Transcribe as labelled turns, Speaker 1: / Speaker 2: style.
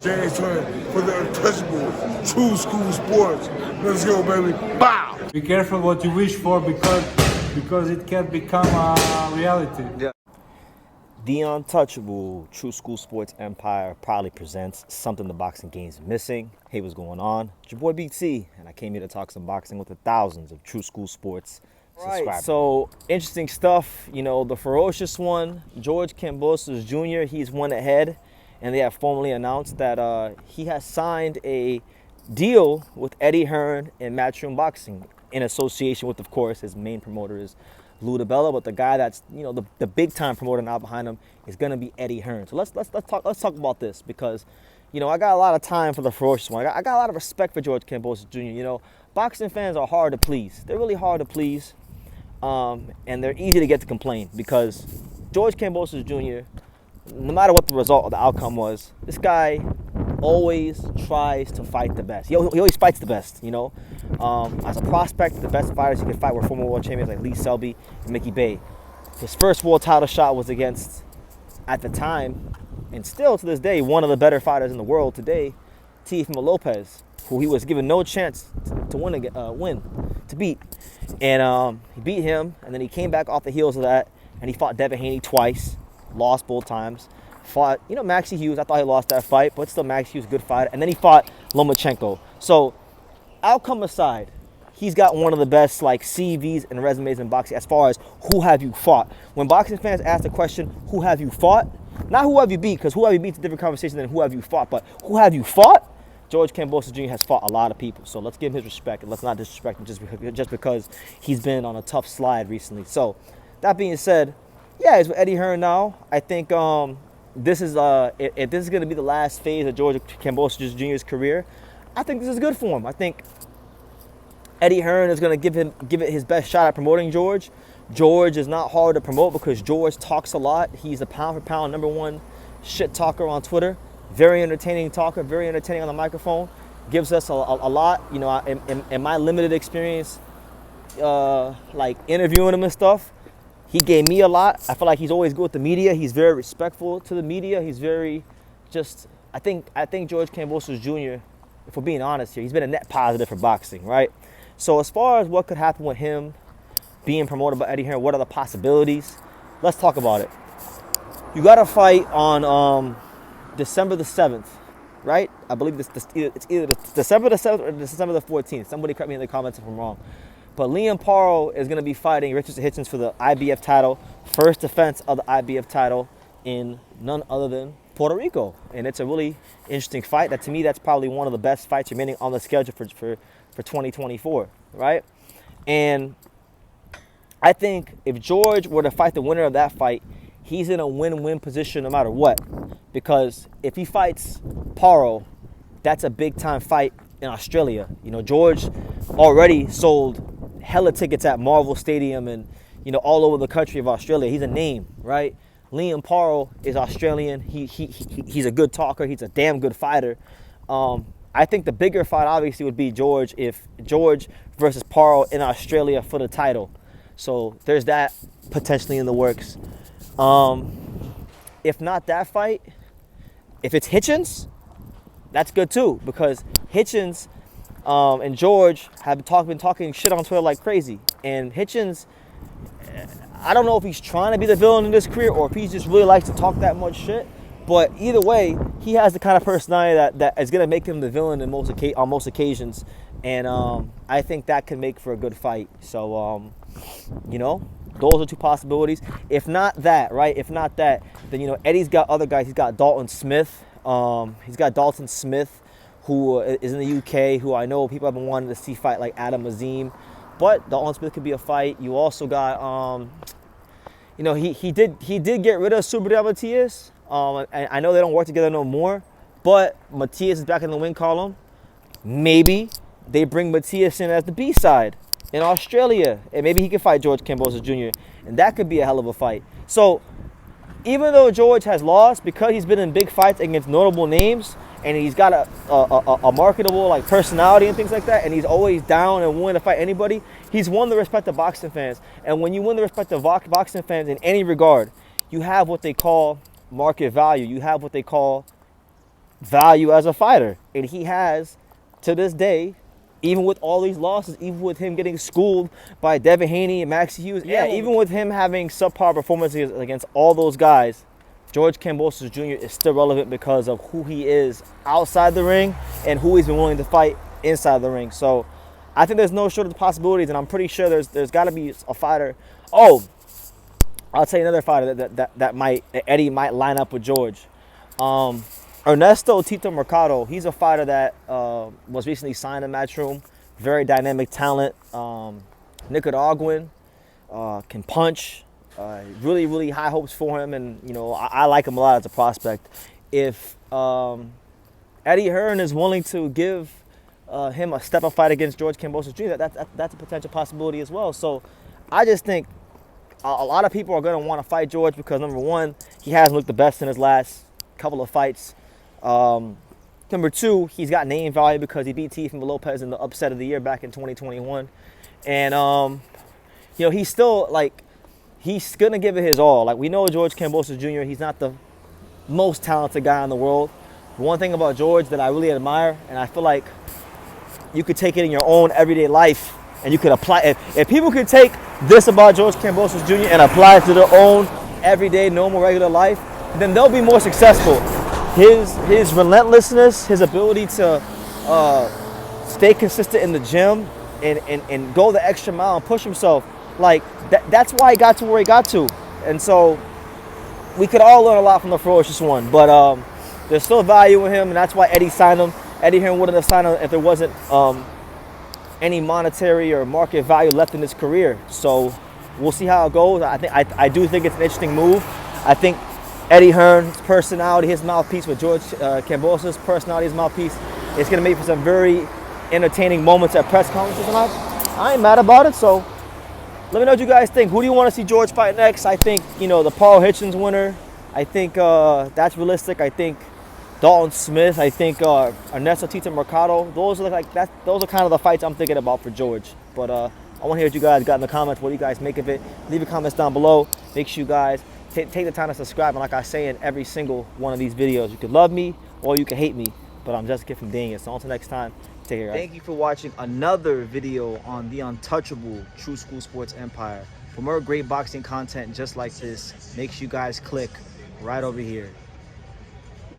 Speaker 1: James Hearn for the untouchable true school sports. Let's go, baby. Bow!
Speaker 2: Be careful what you wish for because it can become a reality.
Speaker 3: Yeah. The untouchable True School Sports Empire proudly presents something the boxing game's missing. Hey, what's going on? It's your boy BT, and I came here to talk some boxing with the thousands of True School Sports subscribers. Right, so interesting stuff. You know, the ferocious one, George Kambosos Jr., he's went ahead, and they have formally announced that he has signed a deal with Eddie Hearn and Matchroom Boxing in association with, of course, his main promoter is Lou DiBella, but the guy that's, you know, the big time promoter now behind him is gonna be Eddie Hearn. So let's talk about this because, you know, I got a lot of time for the ferocious one. I got a lot of respect for George Kambosos Jr. You know, boxing fans are hard to please. They're really hard to please, and they're easy to get to complain because George Kambosos Jr., no matter what the result or the outcome was, this guy always tries to fight the best. He always fights the best, you know. As a prospect, the best fighters he could fight were former world champions like Lee Selby and Mickey Bay. His first world title shot was against, at the time, and still to this day, one of the better fighters in the world today, Teofimo Lopez, who he was given no chance to beat. And he beat him, and then he came back off the heels of that, and he fought Devin Haney twice, lost both times. Fought, you know, Maxie Hughes. I thought he lost that fight, but still Maxie Hughes, good fighter. And then he fought Lomachenko. So, outcome aside, he's got one of the best like CVs and resumes in boxing as far as who have you fought. When boxing fans ask the question, who have you fought? Not who have you beat, because who have you beat is a different conversation than who have you fought, but who have you fought? George Kambosos Jr. has fought a lot of people. So let's give him his respect, and let's not disrespect him just because he's been on a tough slide recently. So, that being said, yeah, he's with Eddie Hearn now. I think this is if this is going to be the last phase of George Kambosos Jr.'s career, I think this is good for him. I think Eddie Hearn is going to give it his best shot at promoting George. George is not hard to promote because George talks a lot. He's a pound for pound #1 shit talker on Twitter. Very entertaining talker, very entertaining on the microphone. Gives us a lot. You know, in my limited experience, like interviewing him and stuff, he gave me a lot. I feel like he's always good with the media. He's very respectful to the media. He's very just, I think George Kambosos Jr., if we're being honest here, he's been a net positive for boxing, right? So as far as what could happen with him being promoted by Eddie Hearn, what are the possibilities? Let's talk about it. You got to fight on December the 7th, right? I believe it's either December the 7th or December the 14th. Somebody correct me in the comments if I'm wrong. But Liam Paro is going to be fighting Richardson Hitchins for the IBF title, first defense of the IBF title in none other than Puerto Rico. And it's a really interesting fight. That to me, that's probably one of the best fights remaining on the schedule for 2024, right? And I think if George were to fight the winner of that fight, he's in a win-win position no matter what. Because if he fights Paro, that's a big-time fight in Australia. You know, George already sold hella tickets at Marvel Stadium and, you know, all over the country of Australia. He's a name, right? Liam Paro is Australian. He's a good talker. He's a damn good fighter. I think the bigger fight obviously would be George versus Paro in Australia for the title. So there's that potentially in the works. If not that fight, if it's Hitchins, that's good too, because Hitchins and George have been talking shit on Twitter like crazy. And Hitchins, I don't know if he's trying to be the villain in his career or if he just really likes to talk that much shit. But either way, he has the kind of personality that is going to make him the villain on most occasions. And I think that can make for a good fight. So, you know, those are two possibilities. If not that, right? If not that, then, you know, Eddie's got other guys. He's got Dalton Smith. Who is in the UK, who I know people have been wanting to see fight like Adam Azim. But Dalton Smith could be a fight. You also got, you know, he did get rid of Subriel Matias. And I know they don't work together no more, but Matias is back in the win column. Maybe they bring Matias in as the B-side in Australia, and maybe he can fight George Kambosos Jr., and that could be a hell of a fight. So even though George has lost, because he's been in big fights against notable names, and he's got a marketable like personality and things like that, and he's always down and willing to fight anybody, he's won the respect of boxing fans. And when you win the respect of boxing fans in any regard, you have what they call market value. You have what they call value as a fighter. And he has, to this day, even with all these losses, even with him getting schooled by Devin Haney and Max Hughes, even with him having subpar performances against all those guys, George Kambosos Jr. is still relevant because of who he is outside the ring and who he's been willing to fight inside the ring. So I think there's no shortage of possibilities, and I'm pretty sure there's got to be a fighter. Oh, I'll tell you another fighter that Eddie might line up with George. Ernesto Tito Mercado. He's a fighter that was recently signed in Matchroom. Very dynamic talent. Nicaraguan. Can punch. Really, really high hopes for him, and I like him a lot as a prospect. If Eddie Hearn is willing to give him a step-up fight against George Kambosos Jr., that's a potential possibility as well. So I just think a lot of people are going to want to fight George because, number one, he hasn't looked the best in his last couple of fights. Number two, he's got name value because he beat Teofimo Lopez in the upset of the year back in 2021. And, he's still, he's going to give it his all. We know George Kambosos Jr., he's not the most talented guy in the world. One thing about George that I really admire, and I feel like you could take it in your own everyday life, and you could apply it. If people could take this about George Kambosos Jr. and apply it to their own everyday, normal, regular life, then they'll be more successful. His relentlessness, his ability to stay consistent in the gym and go the extra mile and push himself, that's why he got to where he got to. And so we could all learn a lot from the ferocious one. But there's still value in him, and that's why Eddie signed him. Eddie Hearn wouldn't have signed him if there wasn't any monetary or market value left in his career. So we'll see how it goes. I do think it's an interesting move. I think Eddie Hearn's personality, his mouthpiece, with George Kambosos' personality, his mouthpiece, is going to make for some very entertaining moments at press conferences. And I ain't mad about it. So let me know what you guys think. Who do you want to see George fight next? I think, the Paro Hitchins winner. I think that's realistic. I think Dalton Smith. I think Ernesto Tito Mercado. Those are those are kind of the fights I'm thinking about for George. But I want to hear what you guys got in the comments. What do you guys make of it? Leave your comments down below. Make sure you guys take the time to subscribe. And like I say in every single one of these videos, you can love me or you can hate me, but I'm just a kid from Dang It. So until next time, take care, guys. Thank you for watching another video on the untouchable True School Sports Empire. For more great boxing content just like this, make sure you guys click right over here.